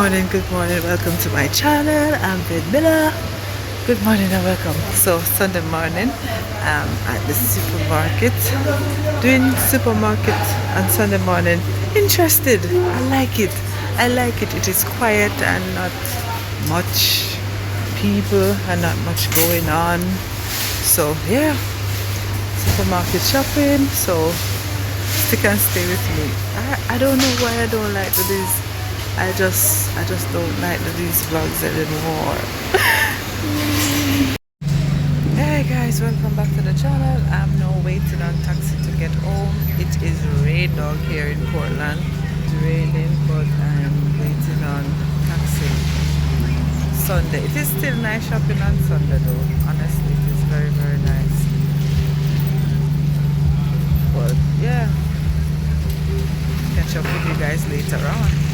good morning, welcome to my channel. I'm Bid Miller. Good morning and welcome. So Sunday morning, at the supermarket, doing supermarket on Sunday morning. Interested, I like it. I like it. It is quiet and not much people and not much going on. So yeah, supermarket shopping. So stick and stay with me. I don't know why I don't like to do this. I just don't like to do these vlogs anymore. Hey guys, welcome back to the channel. I'm now waiting on taxi to get home. It is rain dog here in Portland. It's raining, but I'm waiting on taxi. Sunday. It is still nice shopping on Sunday though. Honestly, it is very, very nice. But yeah, catch up with you guys later on.